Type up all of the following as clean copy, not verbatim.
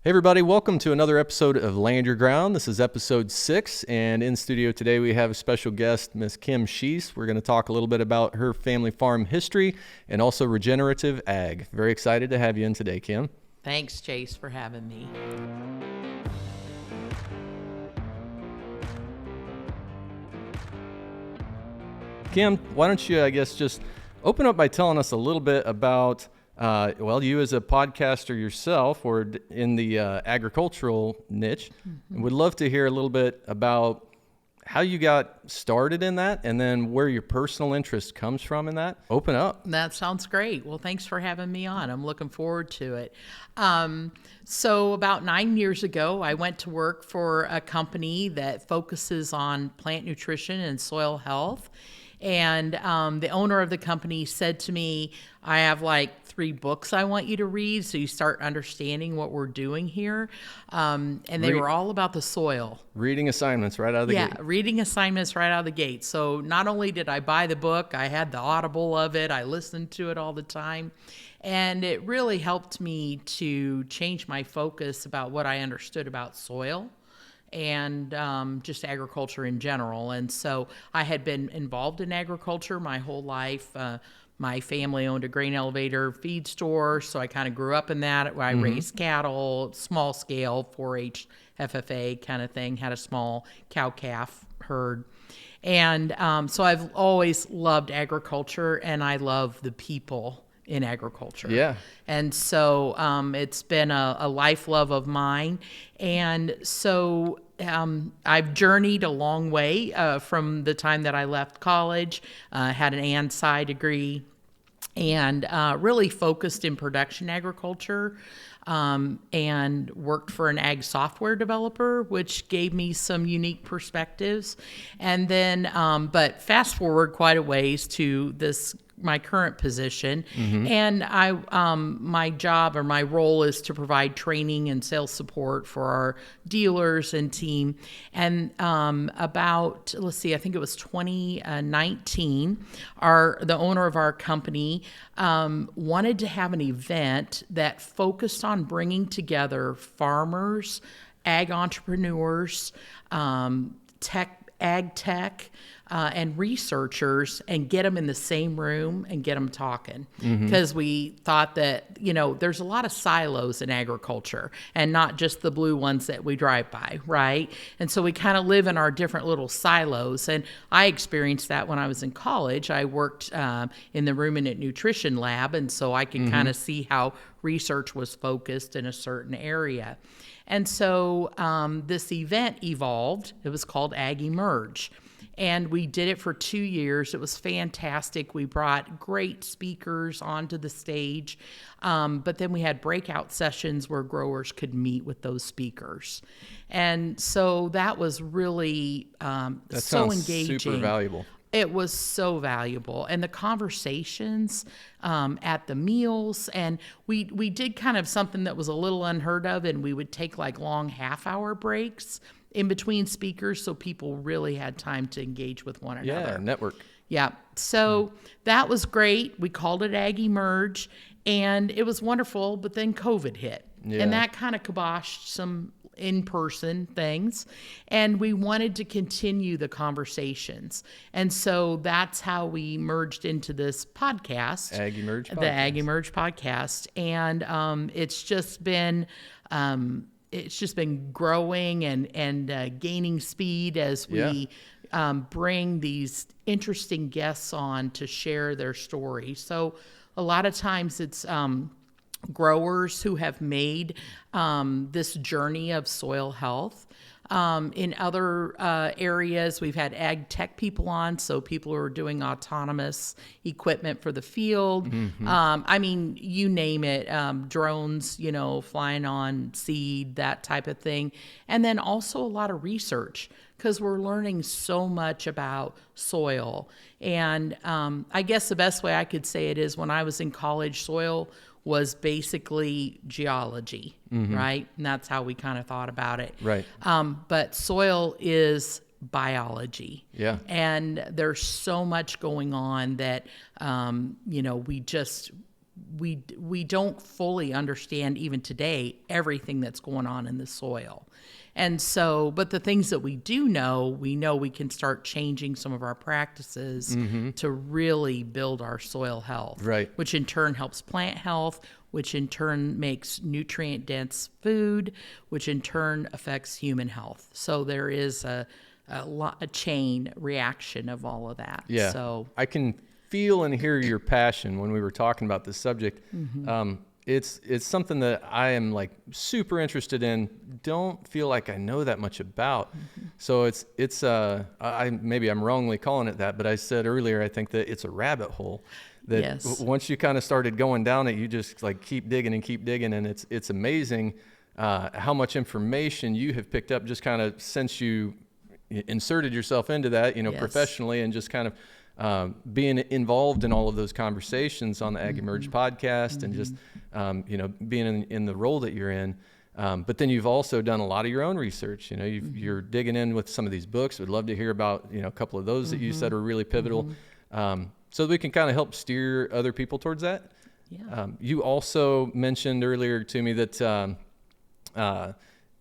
Hey everybody, welcome to another episode of Land Your Ground. This is episode 6, and in studio today we have a special guest, Miss Kim Sheese. We're going to talk a little bit about her family farm history and also regenerative ag. Very excited to have you in today, Kim. Thanks, Chase, for having me. Kim, why don't you, just open up by telling us a little bit about you as a podcaster yourself or in the agricultural niche. Would love to hear a little bit about how you got started in that and then where your personal interest comes from in that. Open up. That sounds great. Well, thanks for having me on. I'm looking forward to it. So about 9 years ago, I went to work for a company that focuses on plant nutrition and soil health. And the owner of the company said to me, I have like 3 books I want you to read so you start understanding what we're doing here. And they were all about the soil. Reading assignments right out of the gate. Yeah, reading assignments right out of the gate. So not only did I buy the book, I had the Audible of it. I listened to it all the time. And it really helped me to change my focus about what I understood about soil and just agriculture in general. And so I had been involved in agriculture my whole life. My family owned a grain elevator feed store, so I kind of grew up in that. I raised cattle, small scale, 4-H, FFA kind of thing, had a small cow-calf herd. And so I've always loved agriculture, and I love the people in agriculture. Yeah. And so it's been a life love of mine. And so I've journeyed a long way from the time that I left college, had an ANSI degree, and really focused in production agriculture, and worked for an ag software developer, which gave me some unique perspectives. And then, but fast forward quite a ways to my current position. And my job or my role is to provide training and sales support for our dealers and team. And I think it was 2019, the owner of our company wanted to have an event that focused on bringing together farmers, ag entrepreneurs, ag tech, and researchers, and get them in the same room and get them talking. Because we thought that, there's a lot of silos in agriculture and not just the blue ones that we drive by, right? And so we kind of live in our different little silos. And I experienced that when I was in college. I worked in the ruminant nutrition lab, and so I could kind of see how research was focused in a certain area. And so this event evolved. It was called AgEmerge. And we did it for 2 years. It was fantastic. We brought great speakers onto the stage. But then we had breakout sessions where growers could meet with those speakers. And so that was really so engaging. Super valuable. It was so valuable. And the conversations at the meals, and we did kind of something that was a little unheard of, and we would take like long half-hour breaks in between speakers so people really had time to engage with one another. Yeah, network. Yeah. So that was great. We called it AgEmerge, and it was wonderful, but then COVID hit. Yeah. And that kind of kiboshed some in-person things, and we wanted to continue the conversations. And so that's how we merged into this podcast, AgEmerge podcast. The AgEmerge podcast. And it's just been growing and gaining speed as we bring these interesting guests on to share their story. So a lot of times it's growers who have made this journey of soil health. In other areas, we've had ag tech people on, so people who are doing autonomous equipment for the field. You name it, drones, flying on seed, that type of thing. And then also a lot of research, because we're learning so much about soil. And I guess the best way I could say it is when I was in college, soil was basically geology, right? And that's how we kind of thought about it. Right. But soil is biology. Yeah. And there's so much going on that, we just we don't fully understand even today everything that's going on in the soil. And so, but the things that we do know, we can start changing some of our practices to really build our soil health, Right. which in turn helps plant health, which in turn makes nutrient-dense food, which in turn affects human health. So there is a chain reaction of all of that. Yeah. So I can feel and hear your passion when we were talking about this subject. It's something that I am like super interested in. Don't feel like I know that much about. So it's maybe I'm wrongly calling it that, but I said earlier I think that it's a rabbit hole. That Yes. Once you kind of started going down it, you just like keep digging, and it's amazing how much information you have picked up just kind of since you inserted yourself into that, Yes. professionally, and just kind of being involved in all of those conversations on the AgEmerge podcast, and just being in the role that you're in. But then you've also done a lot of your own research. You're digging in with some of these books. We'd love to hear about a couple of those that you said were really pivotal, so that we can kind of help steer other people towards that. Yeah. You also mentioned earlier to me that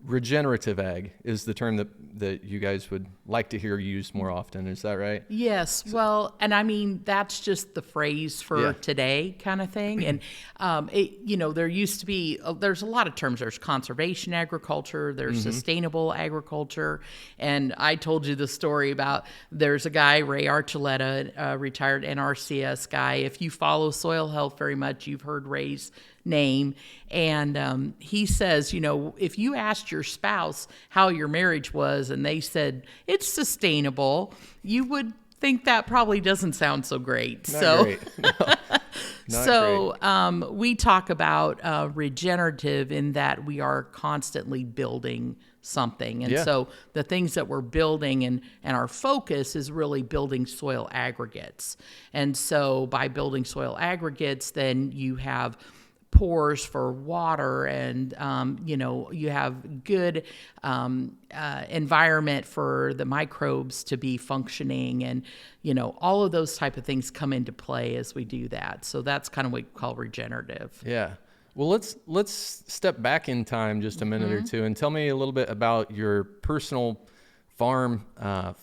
regenerative ag is the term that you guys would like to hear used more often. Is that right? Yes. Well, and I mean, that's just the phrase for today kind of thing. And, there used to be, there's a lot of terms. There's conservation agriculture, there's sustainable agriculture. And I told you the story about there's a guy, Ray Archuleta, a retired NRCS guy. If you follow soil health very much, you've heard Ray's name. And he says, if you asked your spouse how your marriage was and they said it's sustainable, you would think that probably doesn't sound so great. Great. No, we talk about regenerative in that we are constantly building something. And so the things that we're building and our focus is really building soil aggregates. And so by building soil aggregates, then you have pores for water, and you have good environment for the microbes to be functioning, and all of those type of things come into play as we do that. So that's kind of what we call regenerative. Yeah. Well, let's step back in time just a minute or two and tell me a little bit about your personal farm,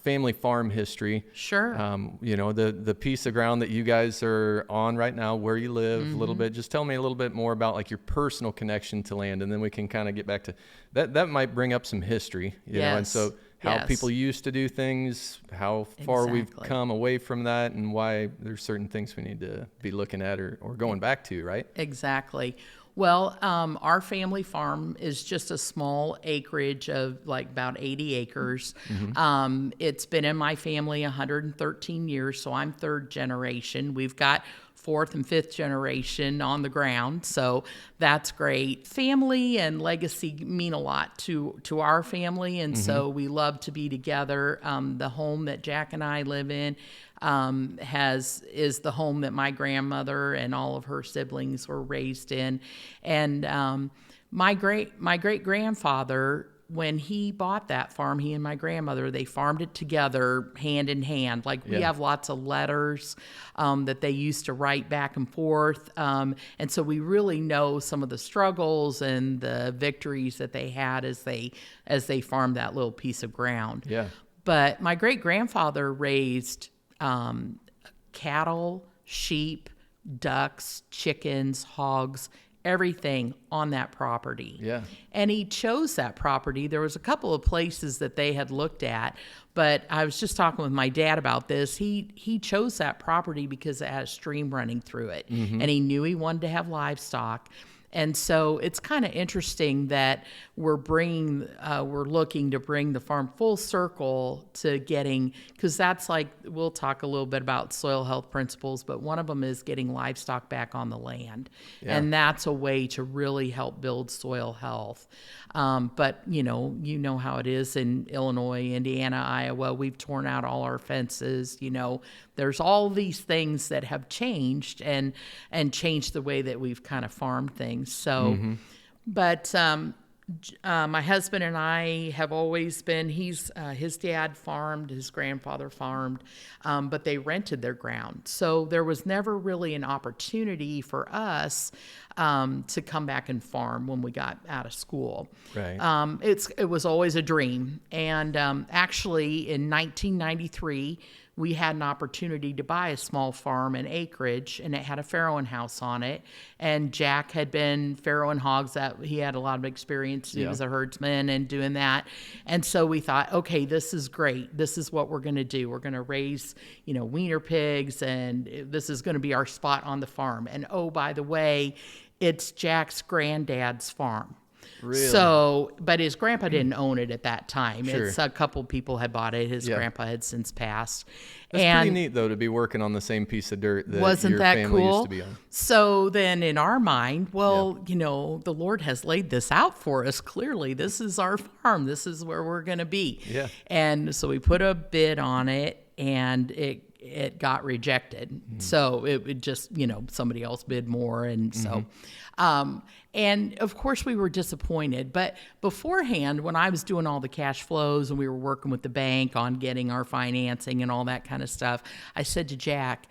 family farm history. Sure. The piece of ground that you guys are on right now, where you live, a little bit. Just tell me a little bit more about like your personal connection to land, and then we can kind of get back to that. That might bring up some history, Yes. and so how people used to do things, how far we've come away from that, and why there's certain things we need to be looking at or going back to, right? Exactly. Well, our family farm is just a small acreage of like about 80 acres. It's been in my family 113 years, so I'm third generation. We've got fourth and fifth generation on the ground, so that's great. Family and legacy mean a lot to our family, and so we love to be together. The home that Jack and I live in is the home that my grandmother and all of her siblings were raised in. And my great grandfather, when he bought that farm, he and my grandmother, they farmed it together hand in hand. Like we have lots of letters that they used to write back and forth. And so we really know some of the struggles and the victories that they had as they farmed that little piece of ground. Yeah. But my great grandfather raised cattle, sheep, ducks, chickens, hogs, everything on that property. Yeah. And he chose that property. There was a couple of places that they had looked at, but I was just talking with my dad about this. He chose that property because it had a stream running through it, and he knew he wanted to have livestock. And so it's kind of interesting that we're looking to bring the farm full circle to getting, because that's like, we'll talk a little bit about soil health principles, but one of them is getting livestock back on the land. Yeah. And that's a way to really help build soil health. But you know how it is in Illinois, Indiana, Iowa. We've torn out all our fences. There's all these things that have changed and changed the way that we've kind of farmed things. So, but My husband and I have always been, his dad farmed, his grandfather farmed, but they rented their ground. So there was never really an opportunity for us to come back and farm when we got out of school. Right. It was always a dream. And actually in 1993, we had an opportunity to buy a small farm in AgEmerge, and it had a farrowing house on it. And Jack had been farrowing hogs. That he had a lot of experience. He was a herdsman and doing that. And so we thought, okay, this is great. This is what we're going to do. We're going to raise, wiener pigs, and this is going to be our spot on the farm. And oh, by the way, it's Jack's granddad's farm. Really? So, but his grandpa didn't own it at that time. Sure. It's a couple people had bought it. His grandpa had since passed. That's pretty neat, though, to be working on the same piece of dirt that wasn't your that family cool? used to be on. So then in our mind, the Lord has laid this out for us. Clearly, this is our farm. This is where we're going to be. Yeah. And so we put a bid on it, and it got rejected. Mm-hmm. So it just, somebody else bid more. And so, and of course we were disappointed, but beforehand, when I was doing all the cash flows and we were working with the bank on getting our financing and all that kind of stuff, I said to Jack,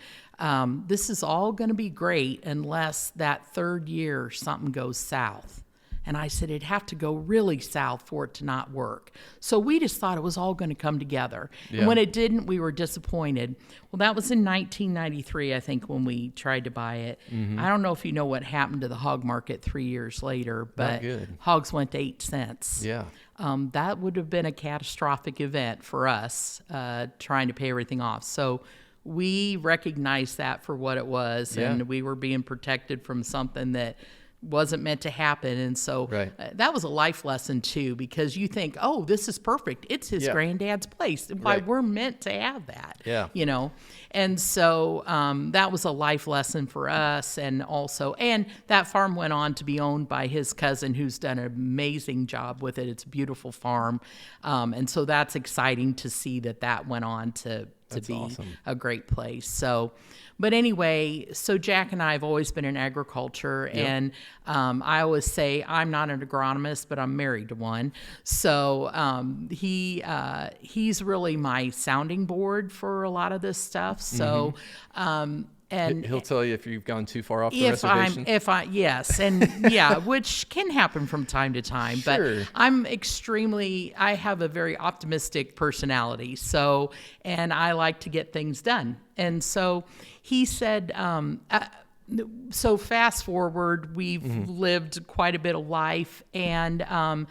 this is all going to be great unless that third year something goes south. And I said, it'd have to go really south for it to not work. So we just thought it was all going to come together. Yeah. And when it didn't, we were disappointed. Well, that was in 1993, I think, when we tried to buy it. Mm-hmm. I don't know if you know what happened to the hog market 3 years later, but hogs went to 8 cents. Yeah. That would have been a catastrophic event for us, trying to pay everything off. So we recognized that for what it was, and we were being protected from something that wasn't meant to happen. And so that was a life lesson too, because you think, oh, this is perfect. It's his granddad's place. Why we're meant to have that, And so that was a life lesson for us. And that farm went on to be owned by his cousin, who's done an amazing job with it. It's a beautiful farm. And so that's exciting to see that went on to be awesome. A great place. So, but anyway, so Jack and I have always been in agriculture, and I always say I'm not an agronomist, but I'm married to one. So he's really my sounding board for a lot of this stuff. So. And he'll tell you if you've gone too far off the reservation. Which can happen from time to time. Sure. But I have a very optimistic personality. So, and I like to get things done. And so he said, so fast forward, we've lived quite a bit of life, and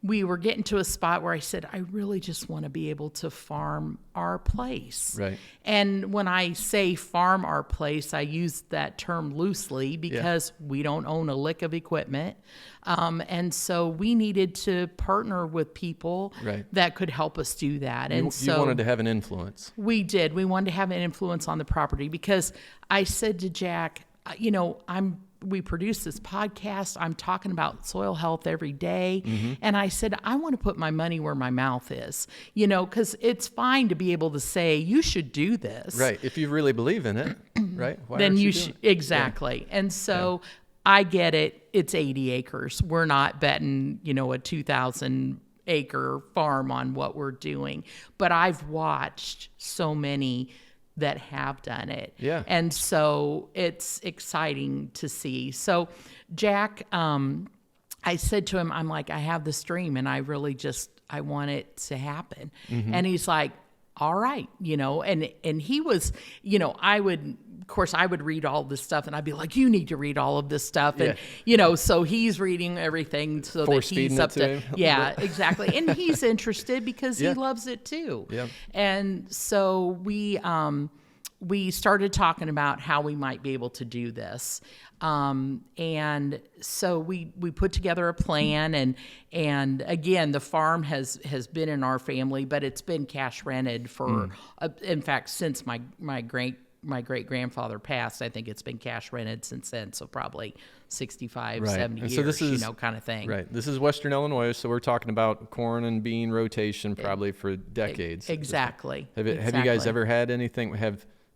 we were getting to a spot where I said, I really just want to be able to farm our place. Right. And when I say farm our place, I use that term loosely because we don't own a lick of equipment. And so we needed to partner with people that could help us do that. And you wanted to have an influence. We did. We wanted to have an influence on the property, because I said to Jack, we produce this podcast. I'm talking about soil health every day. Mm-hmm. And I said, I want to put my money where my mouth is, because it's fine to be able to say, you should do this. Right. If you really believe in it, right? Why then you should. Exactly. Yeah. And so I get it. It's 80 acres. We're not betting, a 2,000 acre farm on what we're doing. But I've watched so many that have done it. Yeah. And so it's exciting to see. So Jack, I said to him, I'm like, I have this dream, and I want it to happen. Mm-hmm. And he's like, all right, and he was, I would read all this stuff, and I'd be like, you need to read all of this stuff. And, so he's reading everything so that he's up to him. Yeah, exactly. And he's interested because he loves it too. Yeah. And so we started talking about how we might be able to do this. And so we put together a plan, and again, the farm has been in our family, but it's been cash rented for, in fact, since my great grandfather passed. I think it's been cash rented since then. So probably 65, 70 years, so this is, kind of thing. Right. This is Western Illinois. So we're talking about corn and bean rotation probably for decades. Exactly. Have you guys ever had anything?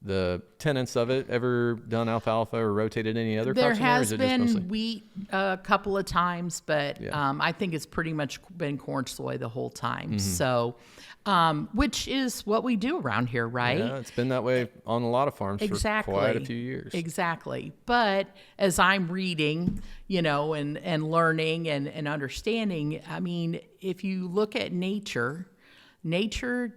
the tenants of it. Ever done alfalfa or rotated any other There crops in there? Or has is it just mostly? been wheat a couple of times, but Yeah. I think it's pretty much been corn soy the whole time. Mm-hmm. So, which is what we do around here, right? Yeah, it's been that way on a lot of farms Exactly. for quite a few years. Exactly. But as I'm reading, and learning and understanding, I mean, if you look at nature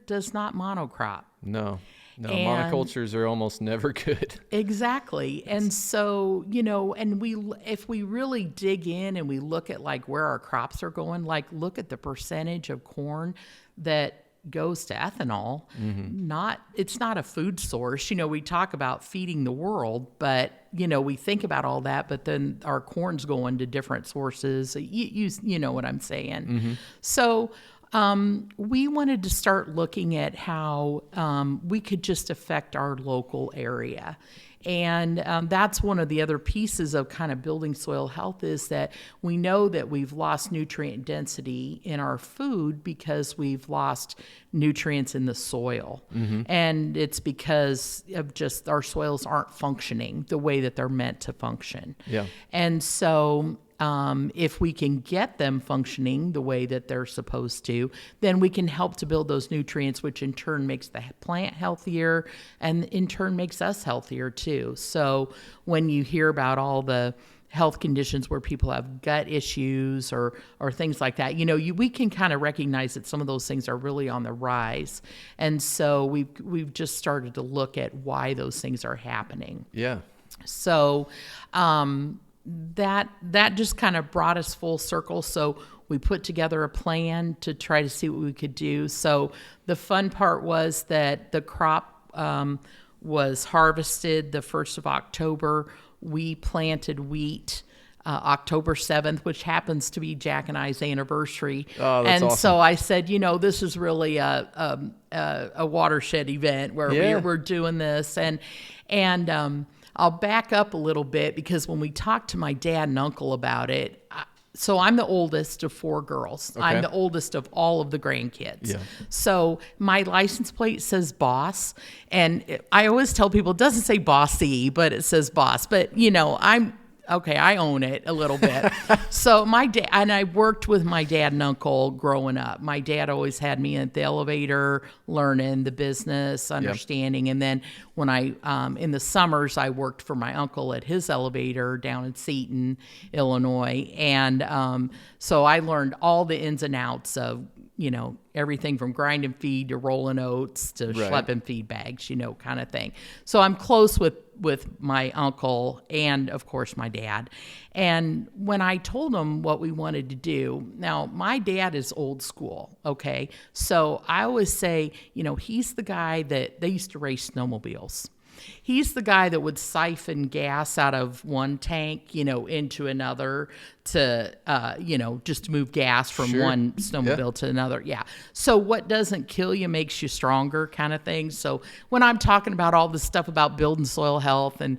does not monocrop. No, And- monocultures are almost never good. Exactly. And so, if we really dig in and we look at like where our crops are going, like look at the percentage of corn that goes to ethanol. It's not a food source. We talk about feeding the world, but we think about all that, but then our corn's going to different sources. You know what I'm saying? So we wanted to start looking at how we could just affect our local area. And that's one of the other pieces of kind of building soil health is that we know that we've lost nutrient density in our food because we've lost nutrients in the soil. And it's because of just our soils aren't functioning the way that they're meant to function. Yeah. And so if we can get them functioning the way that they're supposed to, then we can help to build those nutrients, which in turn makes the plant healthier and in turn makes us healthier too. So when you hear about all the health conditions where people have gut issues or things like that, we can kind of recognize that some of those things are really on the rise. And so we've just started to look at why those things are happening. Yeah. So, that just kind of brought us full circle. So we put together a plan to try to see what we could do. So the fun part was that the crop was harvested the 1st of October. We planted wheat October 7th, which happens to be Jack and I's anniversary. Oh, that's and awesome. so I said, this is really a watershed event where we're doing this. And I'll back up a little bit because when we talked to my dad and uncle about it, so I'm the oldest of 4 girls. Okay. I'm the oldest of all of the grandkids. Yeah. So my license plate says boss. And I always tell people it doesn't say bossy, but it says boss. But, I own it a little bit. So my dad, and I worked with my dad and uncle growing up. My dad always had me at the elevator, learning the business, understanding. And then when I, in the summers, I worked for my uncle at his elevator down in Seton, Illinois. And so I learned all the ins and outs of, everything from grinding feed to rolling oats to schlepping feed bags, kind of thing. So I'm close with my uncle and, of course, my dad. And when I told him what we wanted to do, now, my dad is old school, okay? So I always say, he's the guy that they used to race snowmobiles. He's the guy that would siphon gas out of one tank, into another to, just to move gas from one snowmobile to another. Yeah. So what doesn't kill you makes you stronger kind of thing. So when I'm talking about all this stuff about building soil health and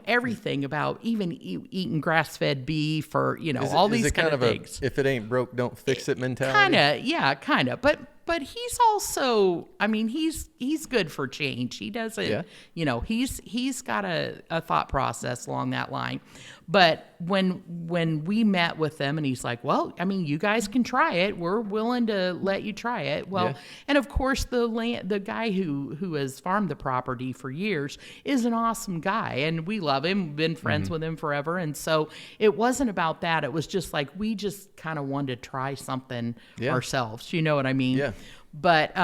everything about even eating grass-fed beef or, all these kind of things. If it ain't broke, don't fix it mentality? Kind of. But he's also, he's good for change. He doesn't, he's got a thought process along that line. But when we met with them and he's like, well, you guys can try it. We're willing to let you try it. Well, and of course the guy who has farmed the property for years is an awesome guy and we love him, been friends with him forever. And so it wasn't about that. It was just like, we just kind of wanted to try something ourselves. You know what I mean? Yeah. But,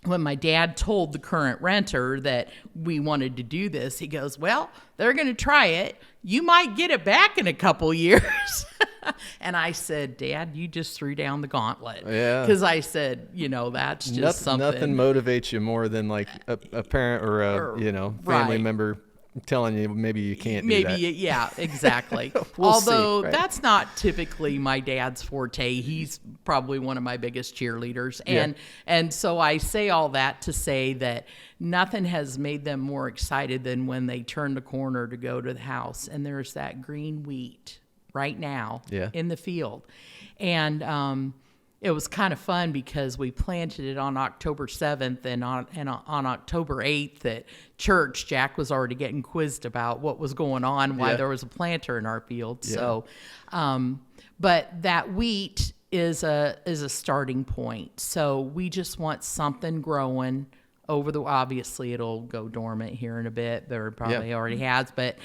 when my dad told the current renter that we wanted to do this, he goes, well, they're going to try it. You might get it back in a couple years. And I said, Dad, you just threw down the gauntlet. Yeah. Because I said, that's just something. Nothing motivates you more than like a parent or a family member telling you maybe you can't do that. Yeah, exactly. Although that's not typically my dad's forte. He's probably one of my biggest cheerleaders. And so I say all that to say that nothing has made them more excited than when they turn the corner to go to the house and there's that green wheat right now in the field. And it was kind of fun because we planted it on October 7th, and on October 8th at church, Jack was already getting quizzed about what was going on, why there was a planter in our field. Yeah. So, but that wheat is a starting point. So we just want something growing obviously it'll go dormant here in a bit, or probably already has, but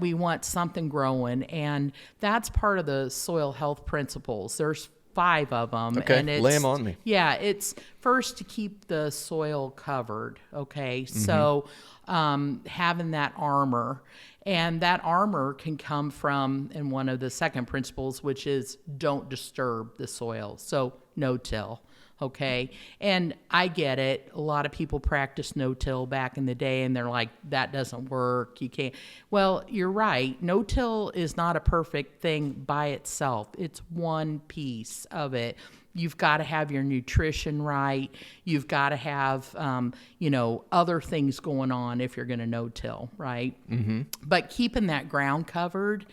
we want something growing, and that's part of the soil health principles. There's 5 of them. Okay, and lay them on me. Yeah, it's first to keep the soil covered, okay? So having that armor, and that armor can come from, in one of the second principles, which is don't disturb the soil, so no-till. Okay. And I get it. A lot of people practice no-till back in the day, and they're like, that doesn't work. You can't. Well, you're right. No-till is not a perfect thing by itself. It's one piece of it. You've got to have your nutrition right. You've got to have, other things going on if you're going to no-till, right? Mm-hmm. But keeping that ground covered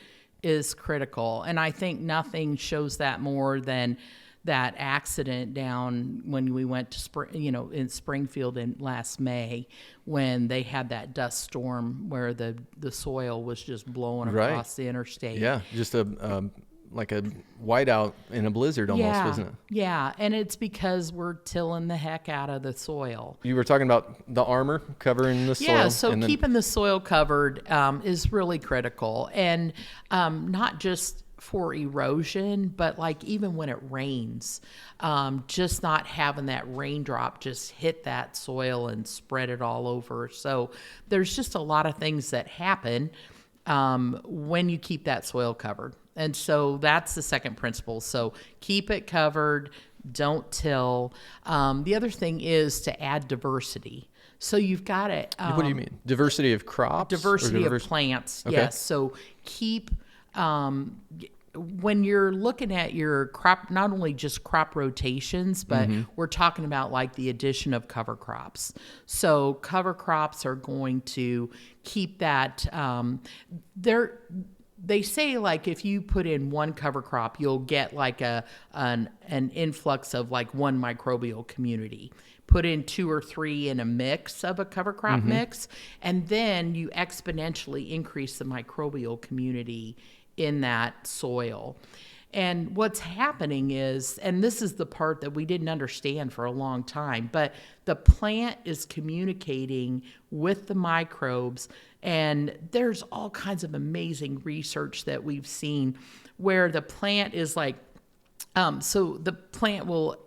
is critical. And I think nothing shows that more than that accident down when we went to in Springfield in last May, when they had that dust storm where the soil was just blowing across the interstate. Yeah, just like a whiteout in a blizzard almost, wasn't it? Yeah, and it's because we're tilling the heck out of the soil. You were talking about the armor covering the soil. Yeah, so keeping the soil covered is really critical, and not just for erosion, but like even when it rains, just not having that raindrop just hit that soil and spread it all over. So there's just a lot of things that happen when you keep that soil covered. And so that's the second principle. So keep it covered, don't till. The other thing is to add diversity. So you've got to... what do you mean? Diversity of crops? Diversity of plants, okay. Yes. So keep... when you're looking at your crop, not only just crop rotations, but we're talking about like the addition of cover crops. So cover crops are going to keep that, they say like if you put in one cover crop, you'll get like an influx of like one microbial community. Put in 2 or 3 in a mix of a cover crop mix, and then you exponentially increase the microbial community in that soil. And what's happening is, and this is the part that we didn't understand for a long time, but the plant is communicating with the microbes, and there's all kinds of amazing research that we've seen where the plant is like, so the plant will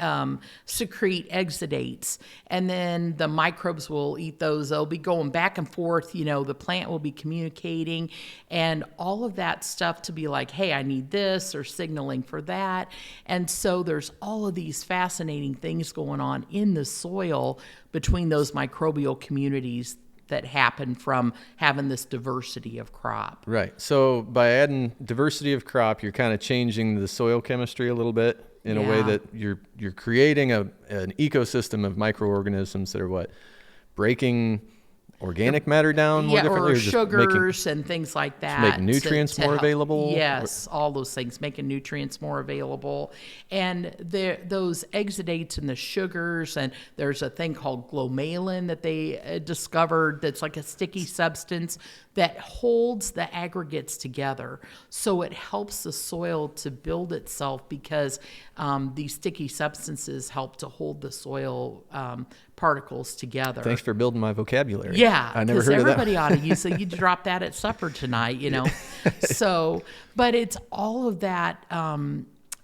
secrete exudates, and then the microbes will eat those. They'll be going back and forth. The plant will be communicating, and all of that stuff to be like, hey, I need this, or signaling for that. And so there's all of these fascinating things going on in the soil between those microbial communities that happen from having this diversity of crop. Right. So by adding diversity of crop, you're kind of changing the soil chemistry a little bit in a way that you're creating an ecosystem of microorganisms that are breaking organic matter down more differently, or sugars and things like that. Making nutrients more available. Yes, all those things, making nutrients more available. And those exudates and the sugars, and there's a thing called glomalin that they discovered that's like a sticky substance that holds the aggregates together. So it helps the soil to build itself because these sticky substances help to hold the soil particles together. Thanks for building my vocabulary. Yeah, I never heard of that. Everybody ought to use it. You drop that at supper tonight, So, but it's all of that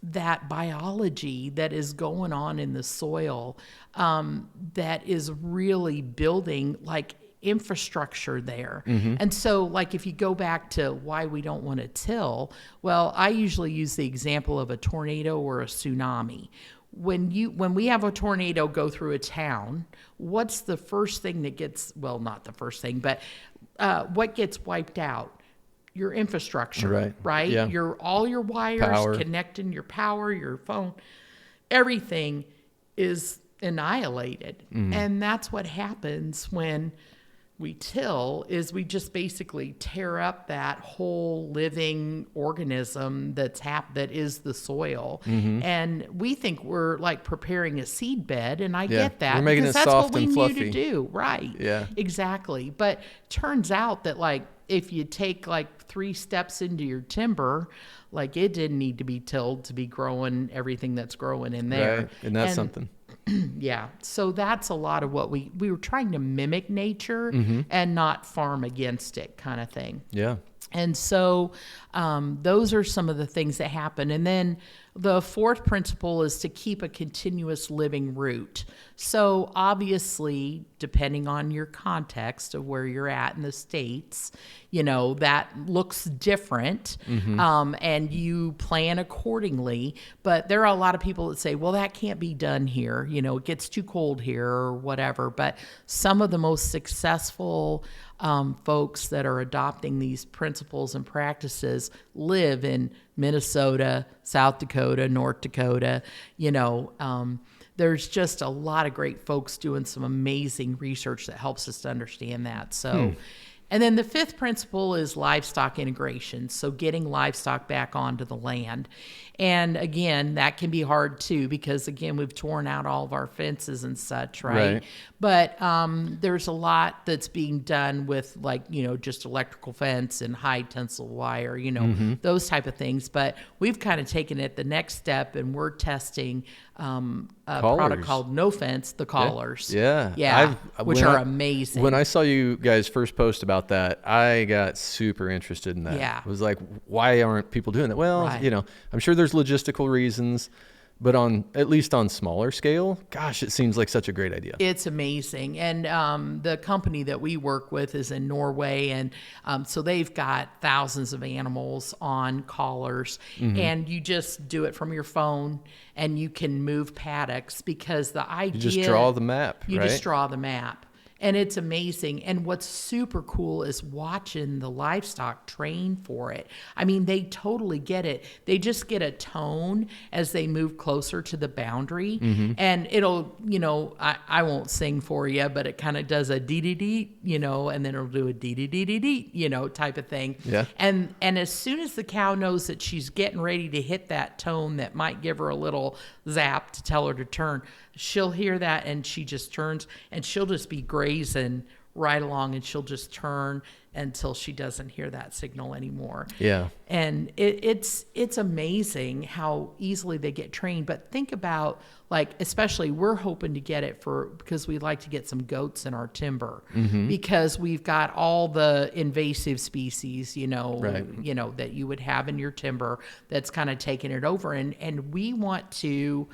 that biology that is going on in the soil that is really building like infrastructure there. And so like if you go back to why we don't want to till, well, I usually use the example of a tornado or a tsunami. When we have a tornado go through a town, what's the first thing that gets, well, not the first thing, but what gets wiped out? Your infrastructure, right? Yeah. All your wires connecting your power, your phone, everything is annihilated. And that's what happens when we till is we just basically tear up that whole living organism that is the soil. And we think we're like preparing a seed bed, and I get that, we're making because it that's soft what we and knew fluffy. to do. Right. Yeah. Exactly. But turns out that like if you take like 3 steps into your timber, like it didn't need to be tilled to be growing everything that's growing in there. Right. And that's something. Yeah. So that's a lot of what we were trying to mimic nature and not farm against it, kind of thing. Yeah. And so those are some of the things that happen. And then the fourth principle is to keep a continuous living root. So obviously, depending on your context of where you're at in the States, you know, that looks different, and you plan accordingly. But there are a lot of people that say, well, that can't be done here. You know, it gets too cold here or whatever. But some of the most successful folks that are adopting these principles and practices live in Minnesota, South Dakota, North Dakota. You know, there's just a lot of great folks doing some amazing research that helps us to understand that. So, and then the fifth principle is livestock integration. So getting livestock back onto the land. And again, that can be hard too, because again, we've torn out all of our fences and such, right? But there's a lot that's being done with, like, you know, just electrical fence and high tensile wire, you know, those type of things. But we've kind of taken it the next step, and we're testing a product called No Fence, the collars. Which are amazing. When I saw you guys first post about that, I got super interested in that. Yeah. It was like, why aren't people doing that? Well, you know, I'm sure there's logistical reasons, but at least on smaller scale, gosh, it seems like such a great idea. It's amazing. And the company that we work with is in Norway. And so they've got thousands of animals on collars. And you just do it from your phone, and you can move paddocks, because the idea... You just draw the map, You just draw the map. And it's amazing. And what's super cool is watching the livestock train for it. I mean, they totally get it. They just get a tone as they move closer to the boundary. And it'll, you know, I won't sing for you, but it kind of does a dee-dee-dee, you know, and then it'll do a dee-dee-dee-dee-dee, you know, type of thing. Yeah. And as soon as the cow knows that she's getting ready to hit that tone that might give her a little zap to tell her to turn, she'll hear that, and she just turns, and she'll just be grazing right along, and she'll just turn until she doesn't hear that signal anymore. Yeah. And it's amazing how easily they get trained. But think about, like, especially we're hoping to get it because we like to get some goats in our timber, because we've got all the invasive species, you know, that you would have in your timber that's kind of taking it over. And we want to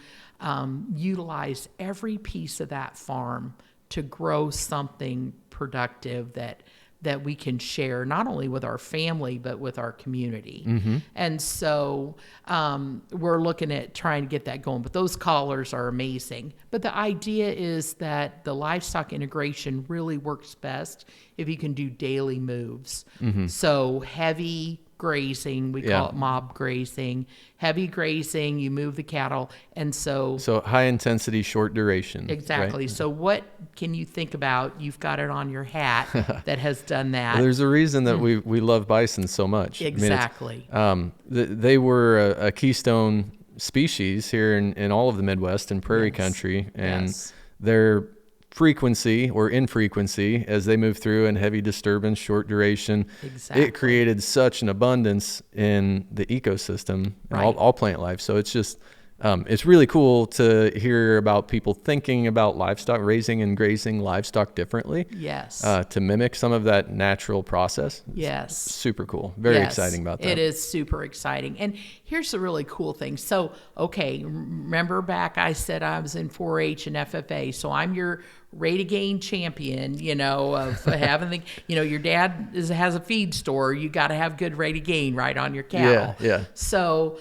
utilize every piece of that farm to grow something productive that we can share, not only with our family, but with our community. And so we're looking at trying to get that going. But those collars are amazing. But the idea is that the livestock integration really works best if you can do daily moves. So heavy grazing, we call it mob grazing. Heavy grazing, you move the cattle, and so high intensity, short duration. Exactly. Right? So what can you think about? You've got it on your hat that has done that. Well, there's a reason that we love bison so much. Exactly. I mean, they were a keystone species here in all of the Midwest and prairie country, and their frequency or infrequency as they move through and heavy disturbance, short duration, it created such an abundance in the ecosystem and all plant life. So it's just it's really cool to hear about people thinking about livestock, raising and grazing livestock differently. To mimic some of that natural process. Super cool. Very exciting about that. It is super exciting. And here's the really cool thing. So, okay, remember back I said I was in 4-H and FFA. So I'm your rate of gain champion, you know, of having the, you know, your dad has a feed store. You got to have good rate of gain right on your cattle. So,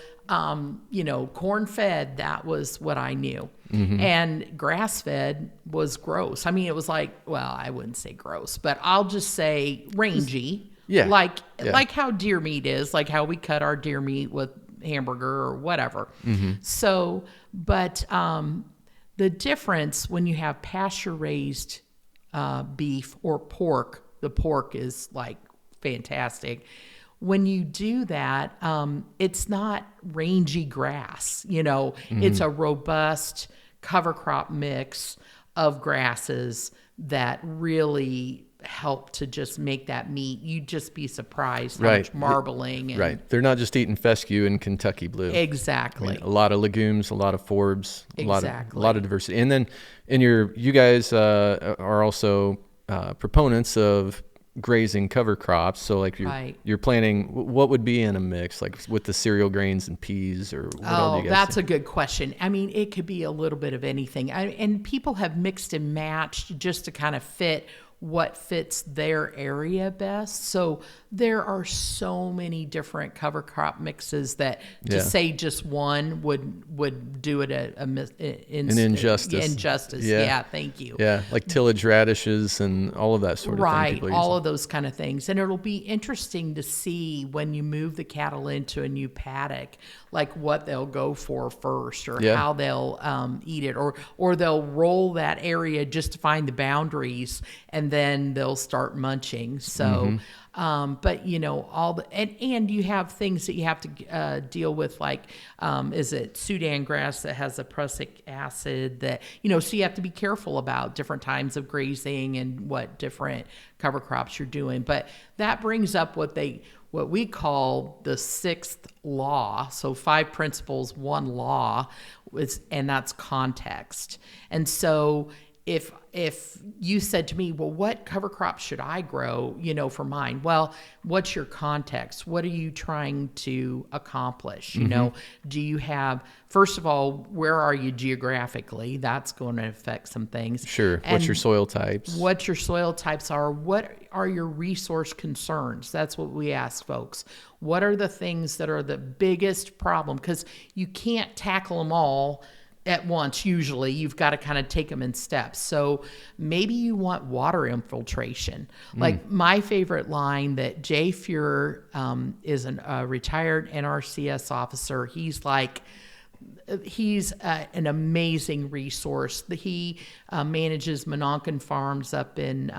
you know, corn fed, that was what I knew. And grass fed was gross. I mean, it was like, well, I wouldn't say gross, but I'll just say rangy. Like how deer meat is, like how we cut our deer meat with hamburger or whatever. So, but the difference when you have pasture raised beef or pork. The pork is like fantastic. When you do that, it's not rangy grass. It's a robust cover crop mix of grasses that really help to just make that meat. You'd just be surprised how much marbling. Right. They're not just eating fescue and Kentucky blue. Exactly. A lot of legumes, a lot of forbs, Exactly. a lot of diversity. And then you guys are also proponents of grazing cover crops. So like you're planting, what would be in a mix, like with the cereal grains and peas, or what all do you guys that's do? a good question. I mean, it could be a little bit of anything. And people have mixed and matched just to kind of fit what fits their area best. So there are so many different cover crop mixes that to say just one would do it an injustice. Injustice. Yeah, thank you. Yeah, like tillage radishes and all of that sort of thing. Right, all of those kind of things. And it'll be interesting to see when you move the cattle into a new paddock, like what they'll go for first, or how they'll eat it, or they'll roll that area just to find the boundaries, and then they'll start munching. So, but and you have things that you have to deal with, like, is it Sudan grass that has a prussic acid that, so you have to be careful about different times of grazing and what different cover crops you're doing. But that brings up what we call the sixth law. So 5 principles, 1 law, and that's context. And so if you said to me, well, what cover crop should I grow, for mine? Well, what's your context? What are you trying to accomplish? Do you have, first of all, where are you geographically? That's going to affect some things. Sure. And what's your soil types? What your soil types are. What are your resource concerns? That's what we ask folks. What are the things that are the biggest problem? Because you can't tackle them all at once. Usually you've got to kind of take them in steps. So maybe you want water infiltration. Like my favorite line that Jay Fuhrer is a retired NRCS officer. He's an amazing resource. He manages Mononkin Farms up in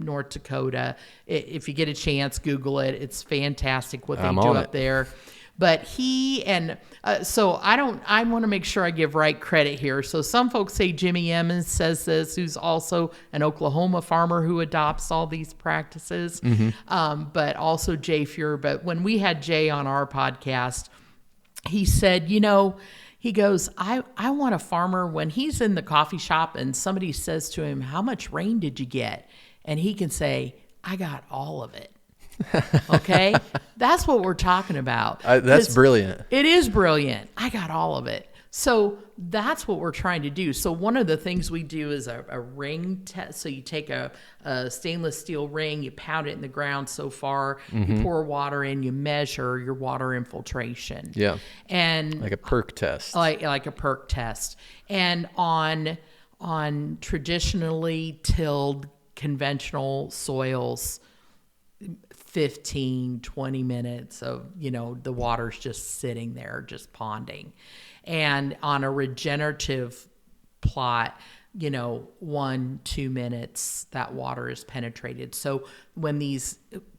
North Dakota. If you get a chance, Google it. It's fantastic what they do up there. But so I want to make sure I give right credit here. So some folks say Jimmy Emmons says this, who's also an Oklahoma farmer who adopts all these practices, but also Jay Fuhrer. But when we had Jay on our podcast, he said, he goes, I want a farmer when he's in the coffee shop and somebody says to him, how much rain did you get? And he can say, I got all of it. Okay? That's what we're talking about. That's brilliant. It is brilliant. I got all of it. So that's what we're trying to do. So one of the things we do is a ring test. So you take a stainless steel ring, you pound it in the ground so far, you pour water in, you measure your water infiltration. Yeah. And like a perk test. Like a perk test. And on traditionally tilled conventional soils, 15, 20 minutes of, the water's just sitting there, just ponding. And on a regenerative plot, 1-2 minutes, that water is penetrated. So when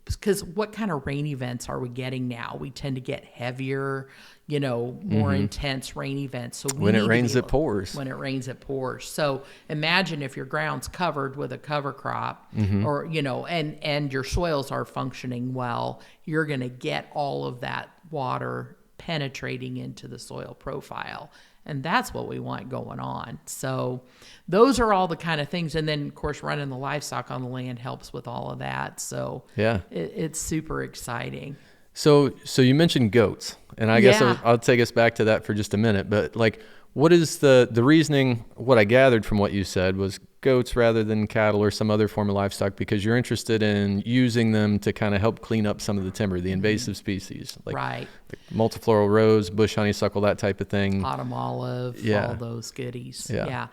because what kind of rain events are we getting now? We tend to get heavier, more intense rain events. So when it rains, it pours. When it rains, it pours. So imagine if your ground's covered with a cover crop, or and your soils are functioning well, you're going to get all of that water penetrating into the soil profile. And that's what we want going on. So those are all the kind of things. And then, of course, running the livestock on the land helps with all of that. So yeah, it's super exciting. So you mentioned goats, and I guess I'll take us back to that for just a minute. But like, what is the reasoning? What I gathered from what you said was goats rather than cattle or some other form of livestock, because you're interested in using them to kind of help clean up some of the timber, the invasive species, like multifloral rose, bush honeysuckle, that type of thing. Autumn olive, all those goodies. Yeah.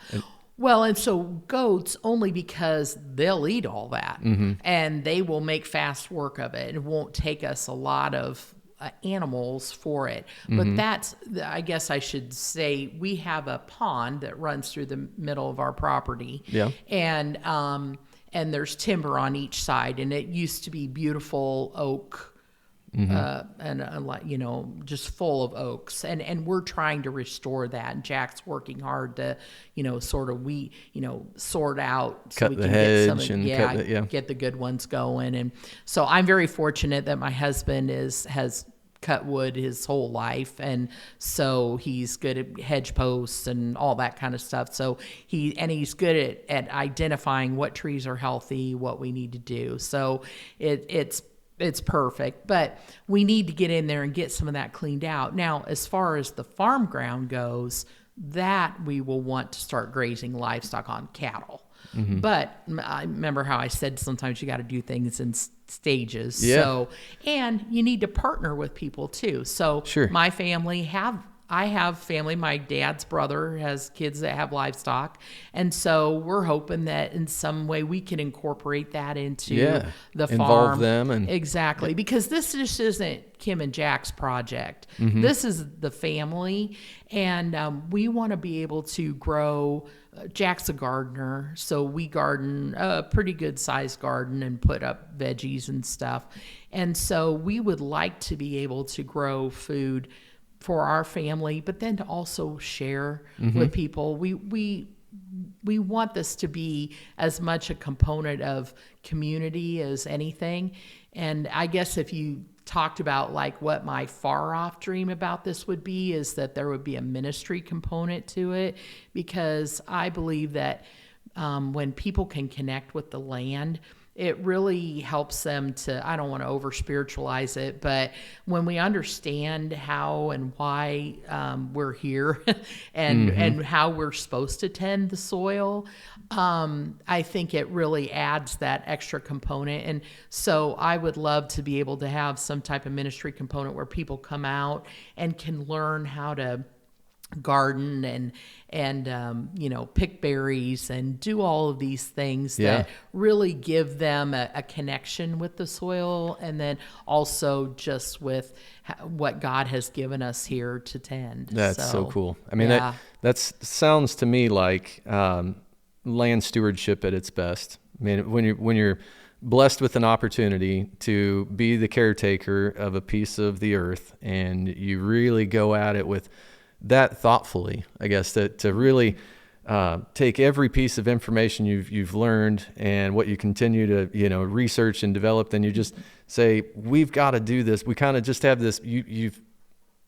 Well, and so goats, only because they'll eat all that, and they will make fast work of it. It won't take us a lot of animals for it. But that's, I guess I should say, we have a pond that runs through the middle of our property. Yeah. And and there's timber on each side, and it used to be beautiful oak. Just full of oaks, and we're trying to restore that. And Jack's working hard to, sort out so Cut we the can hedge get and get the good ones going. And so I'm very fortunate that my husband has cut wood his whole life, and so he's good at hedge posts and all that kind of stuff. So he's good at identifying what trees are healthy, what we need to do. So it's perfect, but we need to get in there and get some of that cleaned out. Now, as far as the farm ground goes, that we will want to start grazing livestock on, cattle. But I remember how I said sometimes you got to do things in stages. Yeah. So, and you need to partner with people too. So Sure. I have family. My dad's brother has kids that have livestock. And so we're hoping that in some way we can incorporate that into the farm. Involve them. Exactly. Because this just isn't Kim and Jack's project. This is the family. And we want to be able to grow. Jack's a gardener, so we garden a pretty good sized garden and put up veggies and stuff. And so we would like to be able to grow food for our family, but then to also share with people. We want this to be as much a component of community as anything. And I guess if you talked about like what my far off dream about this would be, is that there would be a ministry component to it, because I believe that when people can connect with the land, it really helps them to, I don't want to over spiritualize it, but when we understand how and why we're here and how we're supposed to tend the soil, I think it really adds that extra component. And so I would love to be able to have some type of ministry component where people come out and can learn how to garden and pick berries and do all of these things that really give them a connection with the soil, and then also just with what God has given us here to tend. That's so cool. I mean, that sounds to me like land stewardship at its best. I mean, when you're blessed with an opportunity to be the caretaker of a piece of the earth, and you really go at it with that thoughtfully, I guess, to really take every piece of information you've learned and what you continue to research and develop, then you just say, we've got to do this. We kind of just have this. You've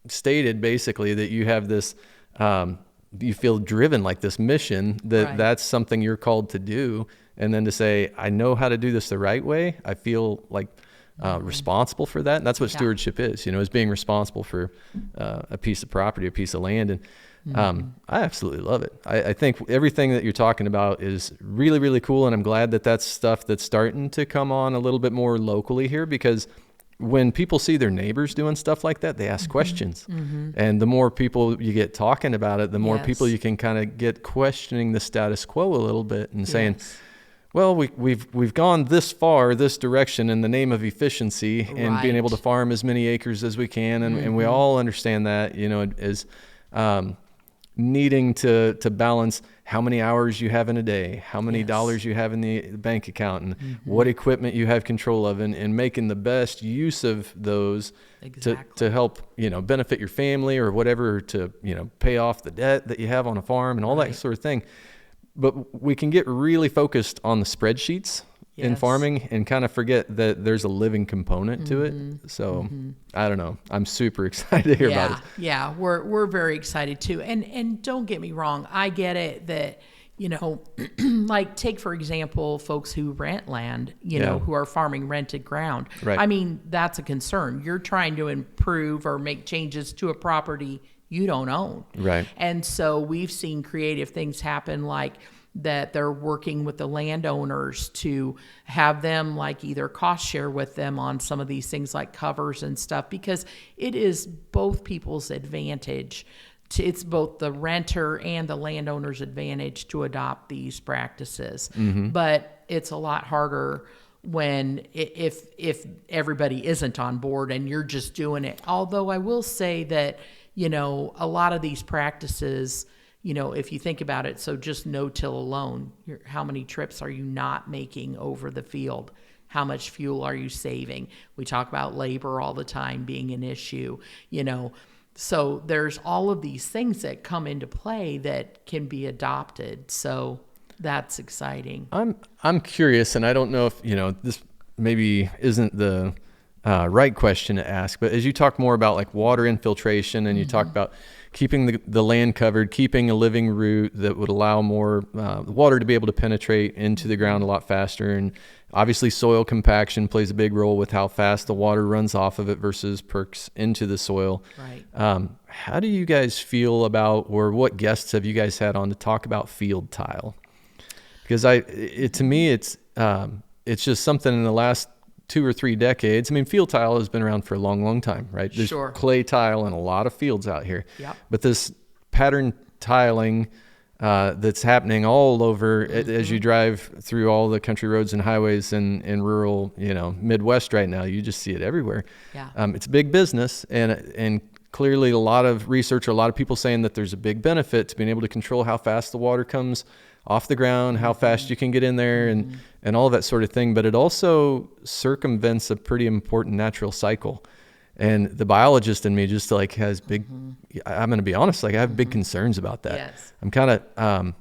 stated basically that you have this. You feel driven, like this mission that that's something you're called to do, and then to say, I know how to do this the right way. I feel like responsible for that. And that's what stewardship is being responsible for a piece of property, a piece of land. And I absolutely love it. I think everything that you're talking about is really, really cool. And I'm glad that that's stuff that's starting to come on a little bit more locally here, because when people see their neighbors doing stuff like that, they ask questions. And the more people you get talking about it, the more people you can kind of get questioning the status quo a little bit and saying, well, we've gone this far, this direction in the name of efficiency and being able to farm as many acres as we can. And we all understand that, as needing to balance how many hours you have in a day, how many dollars you have in the bank account, and what equipment you have control of, and making the best use of those to help, benefit your family or whatever, to, pay off the debt that you have on a farm and all that sort of thing. But we can get really focused on the spreadsheets in farming and kind of forget that there's a living component to it. So I don't know. I'm super excited to hear about it. Yeah, we're very excited too. And don't get me wrong, I get it that, like take for example, folks who rent land, who are farming rented ground. Right. I mean, that's a concern. You're trying to improve or make changes to a property you don't own. Right. And so we've seen creative things happen, like that they're working with the landowners to have them like either cost share with them on some of these things like covers and stuff, because it is both people's advantage. It's both the renter and the landowner's advantage to adopt these practices. But it's a lot harder when if everybody isn't on board and you're just doing it. Although I will say that, a lot of these practices, if you think about it, so just no-till alone, how many trips are you not making over the field? How much fuel are you saving? We talk about labor all the time being an issue, So there's all of these things that come into play that can be adopted. So that's exciting. I'm curious, and I don't know if, this maybe isn't the right question to ask, but as you talk more about like water infiltration and you talk about keeping the land covered, keeping a living root that would allow more water to be able to penetrate into the ground a lot faster. And obviously soil compaction plays a big role with how fast the water runs off of it versus perks into the soil. Right. How do you guys feel about, or what guests have you guys had on to talk about field tile? Because to me, it's just something in the last 2 or 3 decades. I mean, field tile has been around for a long, long time, right? There's Sure. clay tile in a lot of fields out here. Yep. But this pattern tiling that's happening all over as you drive through all the country roads and highways in rural, Midwest right now, you just see it everywhere. Yeah. It's big business, and clearly a lot of research, a lot of people saying that there's a big benefit to being able to control how fast the water comes off the ground, how fast you can get in there, and all that sort of thing. But it also circumvents a pretty important natural cycle. And the biologist in me just like has big, I'm going to be honest, like I have big concerns about that. Yes. I'm kind of,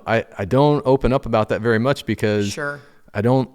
I don't open up about that very much because Sure. I don't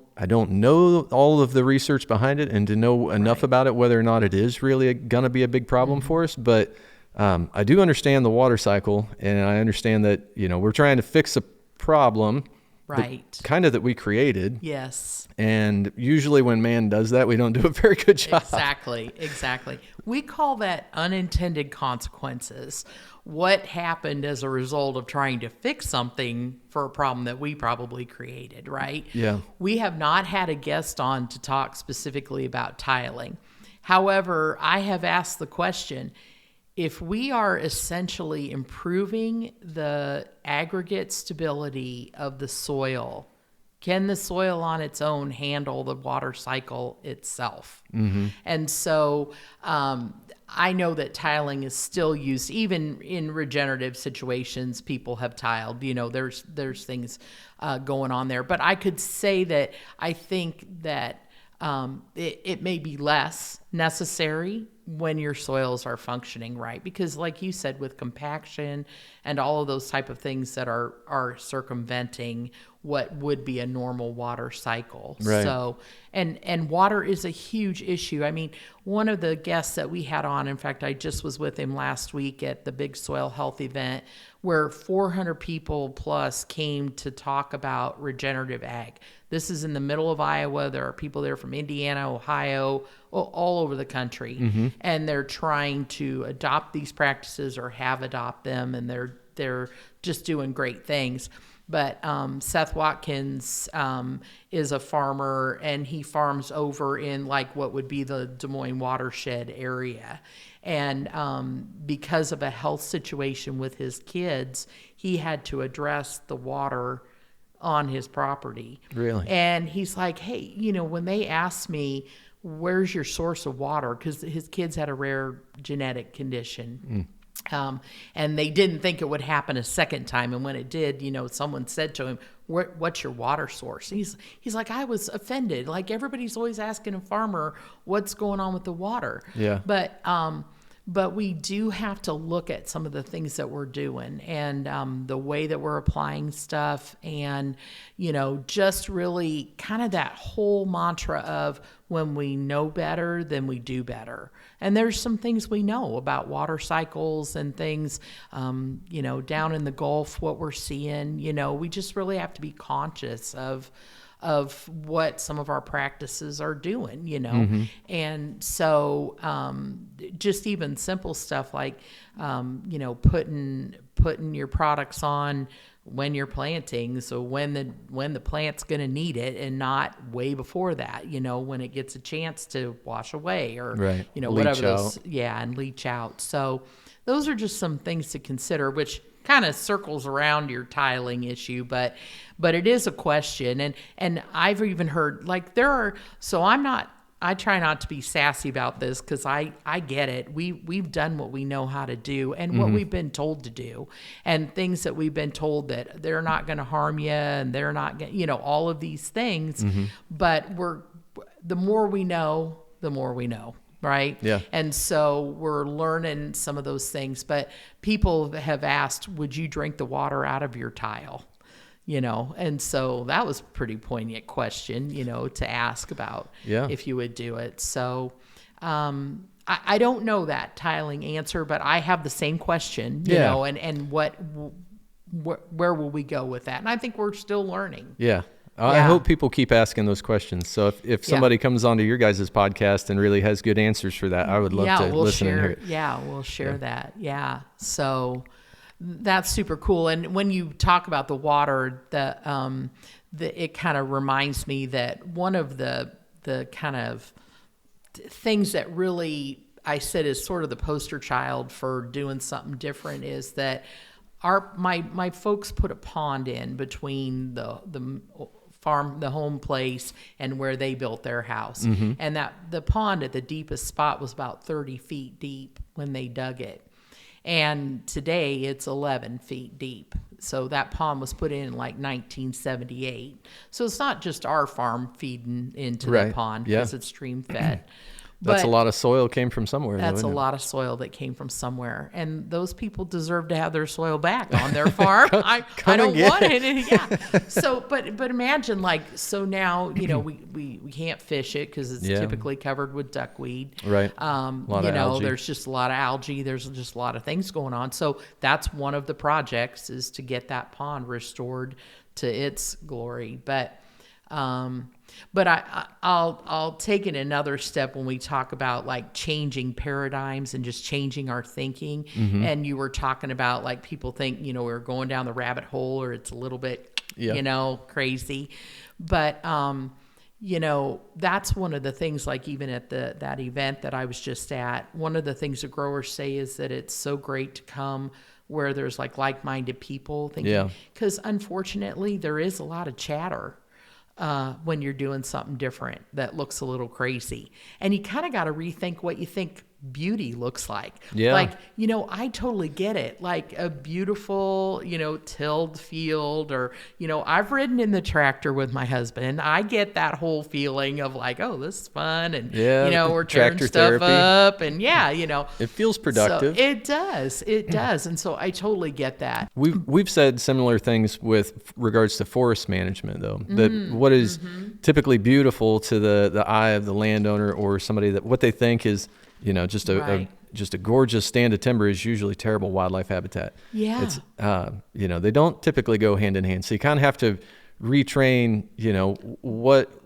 know all of the research behind it and to know enough about it, whether or not it is really going to be a big problem for us. But I do understand the water cycle, and I understand that, we're trying to fix a problem Right. kind of that we created. Yes. And usually when man does that, we don't do a very good job. Exactly. We call that unintended consequences. What happened as a result of trying to fix something for a problem that we probably created, right? Yeah. We have not had a guest on to talk specifically about tiling. However, I have asked the question, if we are essentially improving the aggregate stability of the soil, can the soil on its own handle the water cycle itself? And so I know that tiling is still used, even in regenerative situations, people have tiled, there's things going on there. But I could say that I think that it may be less necessary when your soils are functioning right, because like you said, with compaction and all of those type of things that are circumventing what would be a normal water cycle. Right. So, and water is a huge issue. I mean, one of the guests that we had on, in fact, I just was with him last week at the big soil health event where 400 people plus came to talk about regenerative ag. This is in the middle of Iowa. There are people there from Indiana, Ohio, all over the country, and they're trying to adopt these practices or have adopt them, and they're just doing great things. But Seth Watkins is a farmer, and he farms over in like what would be the Des Moines watershed area. And because of a health situation with his kids, he had to address the water on his property. Really? And he's like, hey, when they asked me, where's your source of water? Because his kids had a rare genetic condition. And they didn't think it would happen a second time. And when it did, someone said to him, what's your water source? And he's like, I was offended. Like, everybody's always asking a farmer what's going on with the water. Yeah. But we do have to look at some of the things that we're doing and the way that we're applying stuff, and, just really kind of that whole mantra of when we know better, then we do better. And there's some things we know about water cycles and things, down in the Gulf, what we're seeing, we just really have to be conscious of what some of our practices are doing, And so just even simple stuff like, putting your products on when you're planting, so when the plant's going to need it, and not way before that, when it gets a chance to wash away or, right. Whatever those, and leach out. So those are just some things to consider, which kind of circles around your tiling issue, but it is a question. And I've even heard, like, so I'm not I try not to be sassy about this because I get it. We've done what we know how to do and what we've been told to do, and things that we've been told that they're not going to harm you and they're not going, all of these things. But the more we know, the more we know. Right. Yeah. And so we're learning some of those things, but people have asked, would you drink the water out of your tile? And so that was a pretty poignant question, to ask about if you would do it. So I don't know that tiling answer, but I have the same question, and where will we go with that? And I think we're still learning. Yeah. I hope people keep asking those questions. So if somebody comes onto your guys' podcast and really has good answers for that, I would love to listen and hear it. Yeah, we'll share that. Yeah. So that's super cool. And when you talk about the water, it kind of reminds me that one of the kind of things that really I said is sort of the poster child for doing something different is that my folks put a pond in between the home place and where they built their house. And that the pond at the deepest spot was about 30 feet deep when they dug it. And today it's 11 feet deep. So that pond was put in like 1978. So it's not just our farm feeding into the pond because it's stream fed. That's a lot of soil came from somewhere. That's a lot of soil that came from somewhere. And those people deserve to have their soil back on their farm. I don't want it. Yeah. So, but imagine so now, we can't fish it because it's typically covered with duckweed. Right. There's just a lot of algae. There's just a lot of things going on. So that's one of the projects is to get that pond restored to its glory. But I'll take it another step when we talk about changing paradigms and just changing our thinking. And you were talking about people think, we're going down the rabbit hole or it's a little bit, crazy. But, that's one of the things even at that event that I was just at, one of the things the growers say is that it's so great to come where there's like-minded people thinking, because unfortunately there is a lot of chatter. When you're doing something different that looks a little crazy. And you kind of got to rethink what you think beauty looks like. Yeah. I totally get it. A beautiful, tilled field or, I've ridden in the tractor with my husband and I get that whole feeling of oh, this is fun. And, we're tearing stuff therapy up and it feels productive. So it does. It does. And so I totally get that. We've said similar things with regards to forest management though, that what is typically beautiful to the eye of the landowner or somebody that what they think is, just a gorgeous stand of timber is usually terrible wildlife habitat. Yeah. It's, they don't typically go hand in hand. So you kind of have to retrain,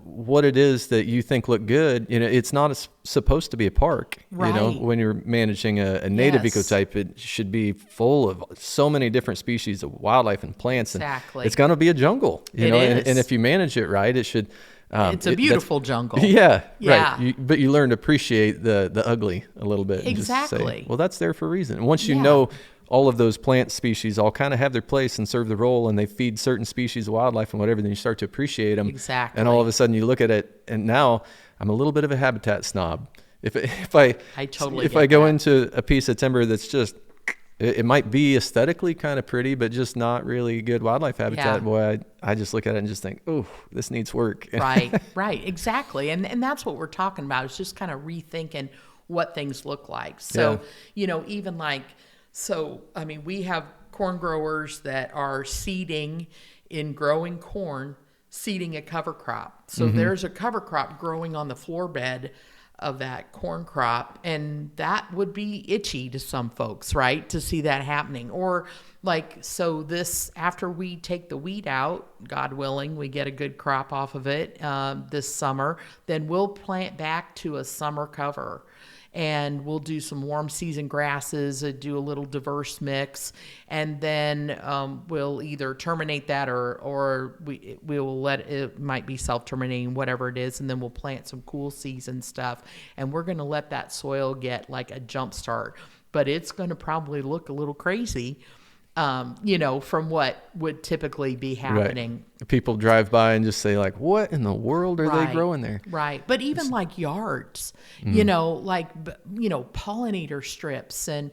what it is that you think look good. It's not supposed to be a park, when you're managing a native ecotype, it should be full of so many different species of wildlife and plants. Exactly. And it's going to be a jungle, It is. And if you manage it right, it should, it's a beautiful jungle. Yeah. Yeah. Right. But you learn to appreciate the ugly a little bit. And exactly. Just say, well, that's there for a reason. And once you know all of those plant species all kind of have their place and serve the role and they feed certain species of wildlife and whatever, then you start to appreciate them. Exactly. And all of a sudden you look at it and now I'm a little bit of a habitat snob. If I go into a piece of timber that's just, it might be aesthetically kind of pretty, but just not really good wildlife habitat. Boy, I just look at it and just think, oh, this needs work. Right, exactly. And that's what we're talking about. It's just kind of rethinking what things look like. So, even we have corn growers that are seeding in growing corn, seeding a cover crop. So there's a cover crop growing on the floor bed of that corn crop, and that would be itchy to some folks, right, to see that happening. Or this after we take the wheat out, God willing, we get a good crop off of it this summer, then we'll plant back to a summer cover. And we'll do some warm season grasses, do a little diverse mix, and then we'll either terminate that or we will let it might be self-terminating, whatever it is, and then we'll plant some cool season stuff. And we're going to let that soil get a jump start, but it's going to probably look a little crazy from what would typically be happening. Right. People drive by and just say like, what in the world are they growing there? Right. But even like yards, pollinator strips and,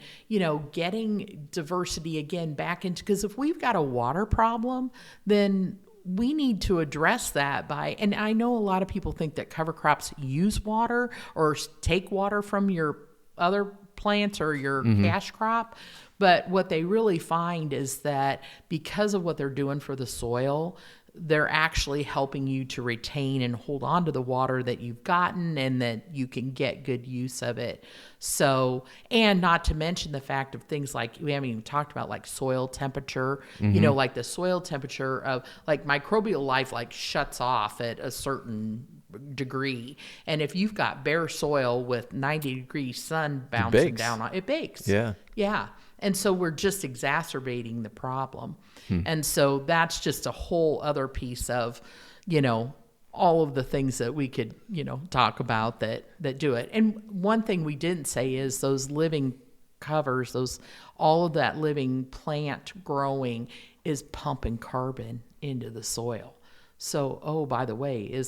getting diversity again back into, because if we've got a water problem, then we need to address that and I know a lot of people think that cover crops use water or take water from your other plants or your cash crop. But what they really find is that because of what they're doing for the soil, they're actually helping you to retain and hold on to the water that you've gotten and that you can get good use of it. So, and not to mention the fact of things like, we haven't even talked about like soil temperature, like the soil temperature of like microbial life like shuts off at a certain degree. And if you've got bare soil with 90-degree sun bouncing down on it, bakes. Yeah. Yeah. And so we're just exacerbating the problem. And so that's just a whole other piece of, all of the things that we could, talk about that do it. And one thing we didn't say is those living covers, all of that living plant growing is pumping carbon into the soil. So, by the way,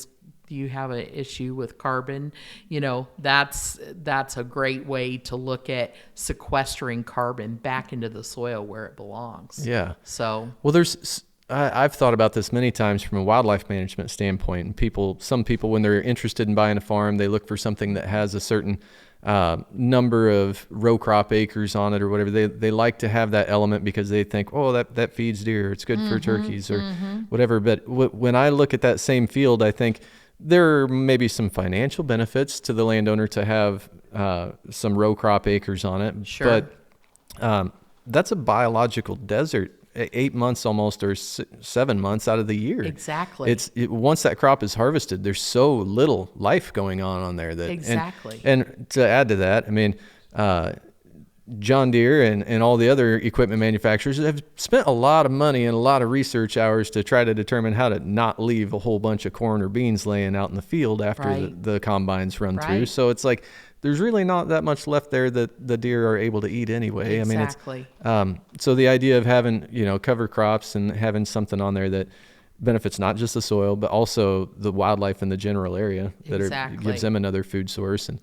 do you have an issue with carbon? That's a great way to look at sequestering carbon back into the soil where it belongs. Yeah. So, well, I've thought about this many times from a wildlife management standpoint. And some people, when they're interested in buying a farm, they look for something that has a certain number of row crop acres on it or whatever. They like to have that element because they think, that feeds deer, it's good for turkeys or whatever. But when I look at that same field, I think there are maybe some financial benefits to the landowner to have some row crop acres on it. Sure. But that's a biological desert. 8 months almost, or 7 months out of the year. Exactly. Once that crop is harvested, there's so little life going on there that exactly. And to add to that, I mean, John Deere and all the other equipment manufacturers have spent a lot of money and a lot of research hours to try to determine how to not leave a whole bunch of corn or beans laying out in the field after the combines run through. So it's like there's really not that much left there that the deer are able to eat anyway. Exactly. I mean, so the idea of having, cover crops and having something on there that benefits not just the soil, but also the wildlife in the general area that gives them another food source. And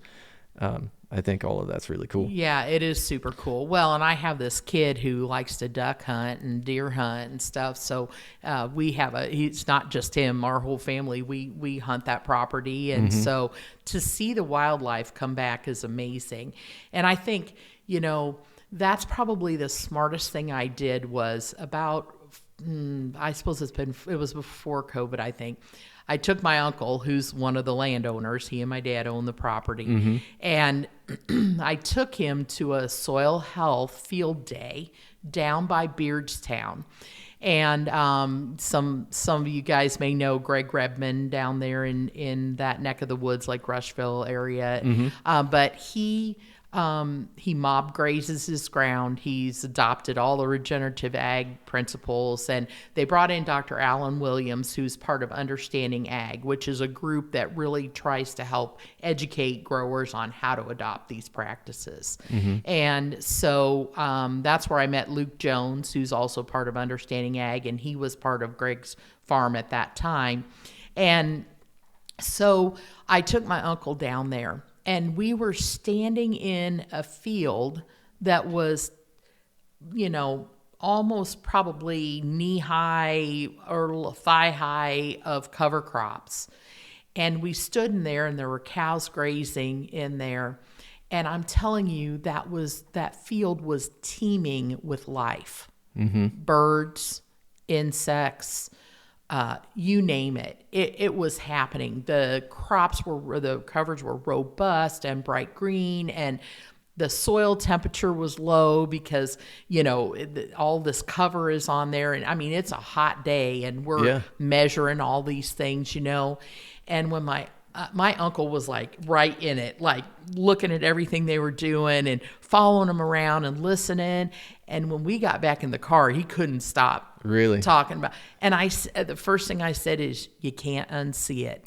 I think all of that's really cool. Yeah, it is super cool. Well, and I have this kid who likes to duck hunt and deer hunt and stuff. So it's not just him, our whole family, we hunt that property. And so to see the wildlife come back is amazing. And I think, that's probably the smartest thing I did was about, I suppose it was before COVID, I think. I took my uncle, who's one of the landowners, he and my dad own the property, and I took him to a soil health field day down by Beardstown. And some of you guys may know Greg Redman down there in that neck of the woods, like Rushville area. But he mob grazes his ground. He's adopted all the regenerative ag principles, and they brought in Dr. Alan Williams, who's part of Understanding Ag, which is a group that really tries to help educate growers on how to adopt these practices. And so that's where I met Luke Jones, who's also part of Understanding Ag, and he was part of Greg's farm at that time. And so I took my uncle down there. And we were standing in a field that was, almost probably knee-high or thigh-high of cover crops. And we stood in there, and there were cows grazing in there. And I'm telling you, that field was teeming with life. Birds, insects, you name it. It was happening. The covers were robust and bright green, and the soil temperature was low because, all this cover is on there. And I mean, it's a hot day, and we're measuring all these things, And when my uncle was like right in it, like looking at everything they were doing and following them around and listening. And when we got back in the car, he couldn't stop talking about. And the first thing I said is, you can't unsee it.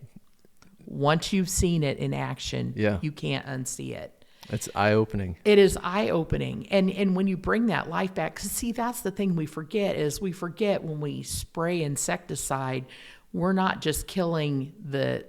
Once you've seen it in action, you can't unsee it. It's eye-opening. It is eye-opening. And when you bring that life back, 'cause see, that's the thing we forget when we spray insecticide, we're not just killing the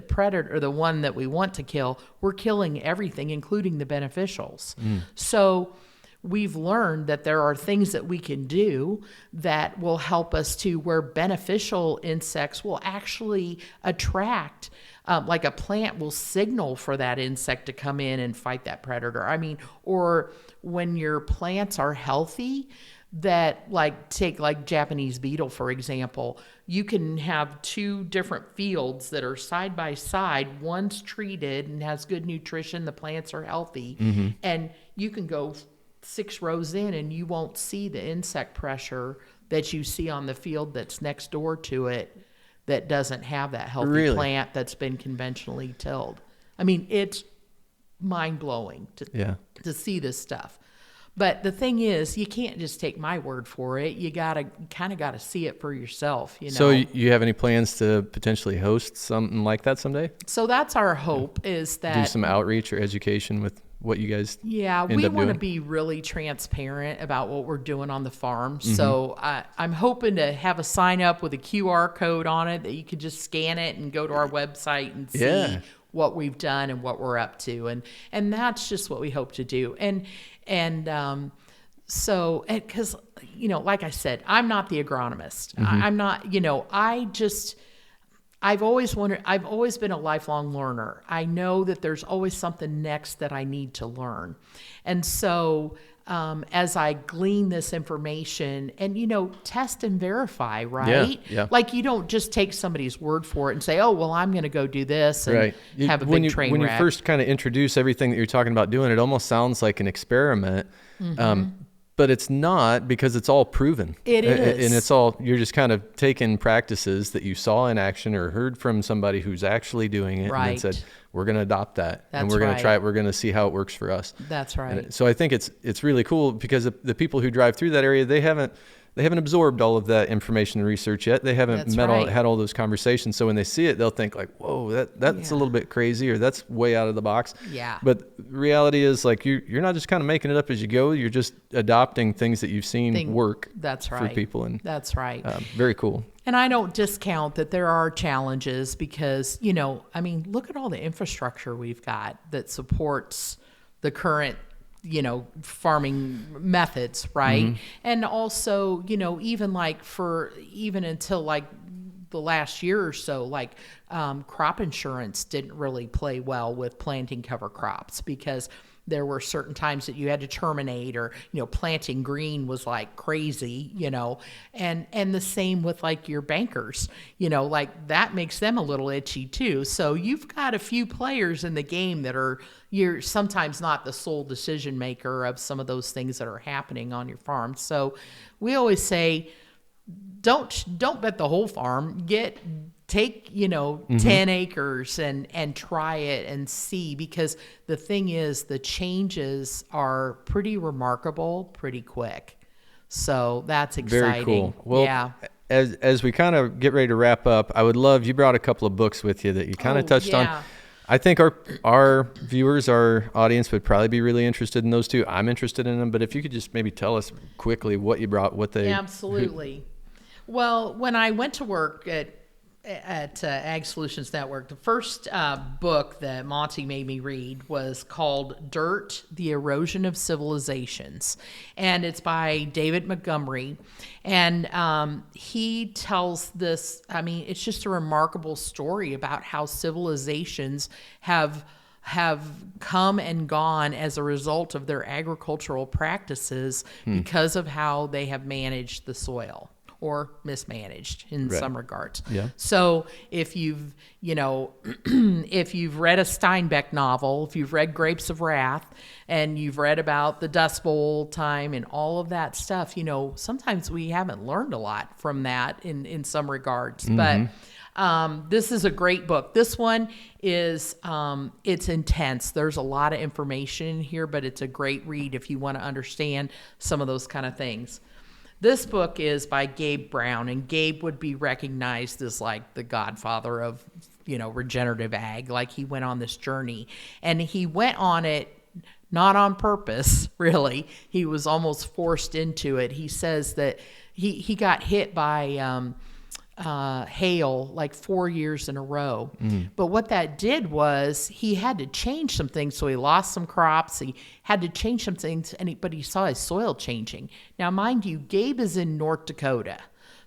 predator or the one that we want to kill. We're killing everything, including the beneficials. So we've learned that there are things that we can do that will help us to where beneficial insects will actually attract, like a plant will signal for that insect to come in and fight that predator. I mean, or when your plants are healthy, that take Japanese beetle, for example, you can have two different fields that are side by side. One's treated and has good nutrition. The plants are healthy. And you can go 6 rows in and you won't see the insect pressure that you see on the field that's next door to it that doesn't have that healthy plant that's been conventionally tilled. I mean, it's mind-blowing to see this stuff. But the thing is, you can't just take my word for it. You kind of got to see it for yourself, you know. So you have any plans to potentially host something like that someday? So that's our hope, is that do some outreach or education with what you guys we want to be really transparent about what we're doing on the farm. So I'm hoping to have a sign up with a QR code on it that you could just scan it and go to our website and see what we've done and what we're up to. And that's just what we hope to do. So, because, you know, like I said, I'm not the agronomist. I'm not, you know, I've always been a lifelong learner. I know that there's always something next that I need to learn. And so, as I glean this information and, you know, test and verify, right? Yeah. Like, you don't just take somebody's word for it and say, oh, well, I'm going to go do this and have a big train wreck. When you first kind of introduce everything that you're talking about doing, it almost sounds like an experiment. But it's not, because it's all proven. It is. And it's all, you're just kind of taking practices that you saw in action or heard from somebody who's actually doing it and then said, we're going to adopt that. And we're going to try it. We're going to see how it works for us. That's right. And so I think it's really cool, because the people who drive through that area, they haven't absorbed all of that information and research yet. They haven't had all those conversations. So when they see it, they'll think like, whoa, that's a little bit crazy, or that's way out of the box. Yeah. But reality is, like, you're not just kind of making it up as you go. You're just adopting things that you've seen work for people. And that's right. Very cool. And I don't discount that there are challenges, because, you know, I mean, look at all the infrastructure we've got that supports the current, you know, farming methods, right? And also, you know, even until like the last year or so, like crop insurance didn't really play well with planting cover crops, because there were certain times that you had to terminate, or, you know, planting green was like crazy, you know, and the same with like your bankers, you know, like that makes them a little itchy too. So you've got a few players in the game that you're sometimes not the sole decision maker of some of those things that are happening on your farm. So we always say, don't bet the whole farm. Take, you know, 10 acres and try it and see, because the thing is, the changes are pretty remarkable, pretty quick. So that's exciting. Very cool. Well, as we kind of get ready to wrap up, I would love, you brought a couple of books with you that you kind of touched on. I think our viewers, our audience would probably be really interested in those too. I'm interested in them, but if you could just maybe tell us quickly what you brought, what they... Absolutely. Well, when I went to work at Ag Solutions Network, the first book that Monty made me read was called Dirt, The Erosion of Civilizations. And it's by David Montgomery. And he tells this, I mean, it's just a remarkable story about how civilizations have come and gone as a result of their agricultural practices because of how they have managed the soil, or mismanaged in some regards. Yeah. So if you've read a Steinbeck novel, if you've read Grapes of Wrath, and you've read about the Dust Bowl time and all of that stuff, you know, sometimes we haven't learned a lot from that in some regards. But this is a great book. This one is, it's intense. There's a lot of information in here, but it's a great read if you want to understand some of those kind of things. This book is by Gabe Brown, and Gabe would be recognized as like the godfather of regenerative ag. Like, he went on this journey, and he went on it not on purpose, really. He was almost forced into it. He says that he got hit by hail like 4 years in a row. But what that did was he had to change some things. So he lost some crops. He had to change some things, but he saw his soil changing. Now, mind you, Gabe is in North Dakota.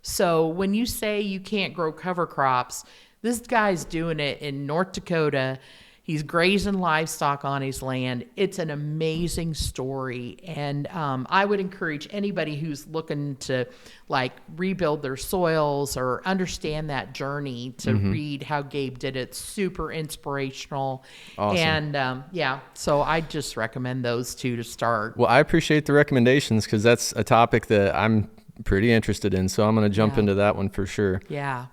So when you say you can't grow cover crops, this guy's doing it in North Dakota. He's grazing livestock on his land. It's an amazing story. And I would encourage anybody who's looking to rebuild their soils or understand that journey to read how Gabe did it. Super inspirational. Awesome. And so I just recommend those two to start. Well, I appreciate the recommendations, because that's a topic that I'm pretty interested in. So I'm going to jump into that one for sure. Yeah.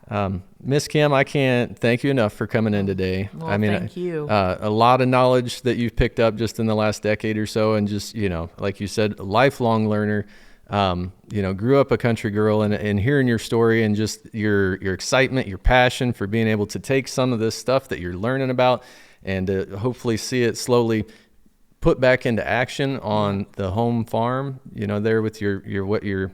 Miss Kim, I can't thank you enough for coming in today. Well, thank you. A lot of knowledge that you've picked up just in the last decade or so, and just, like you said, a lifelong learner. Grew up a country girl, and hearing your story and just your excitement, your passion for being able to take some of this stuff that you're learning about and hopefully see it slowly put back into action on the home farm, there with what your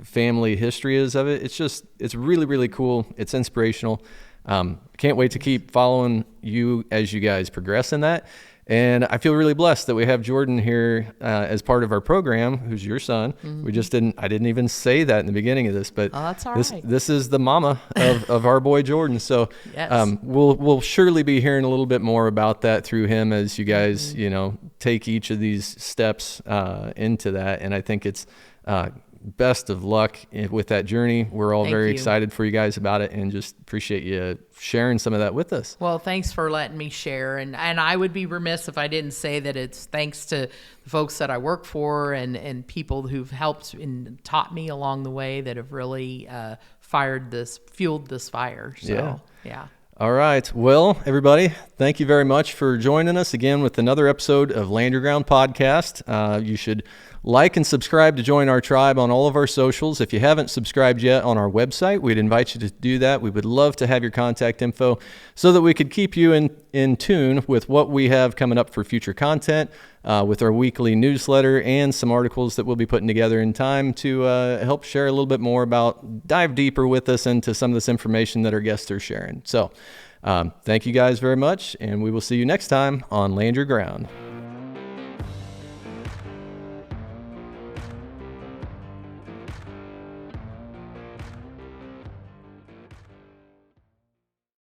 family history is of it. It's really, really cool. It's inspirational. Can't wait to keep following you as you guys progress in that. And I feel really blessed that we have Jordan here as part of our program, who's your son. I didn't even say that in the beginning of this, but that's all right. This is the mama of our boy Jordan. So yes. We'll surely be hearing a little bit more about that through him as you guys, take each of these steps into that. And I think it's best of luck with that journey. We're all very excited for you guys about it, and just appreciate you sharing some of that with us. Well, thanks for letting me share. And I would be remiss if I didn't say that it's thanks to the folks that I work for and people who've helped and taught me along the way that have really fueled this fire. So, yeah. All right. Well, everybody, thank you very much for joining us again with another episode of Land Your Ground Podcast. You should like and subscribe to join our tribe on all of our socials. If you haven't subscribed yet on our website, we'd invite you to do that. We would love to have your contact info so that we could keep you in tune with what we have coming up for future content, with our weekly newsletter and some articles that we'll be putting together in time to help share a little bit more dive deeper with us into some of this information that our guests are sharing. So thank you guys very much, and we will see you next time on Land Your Ground.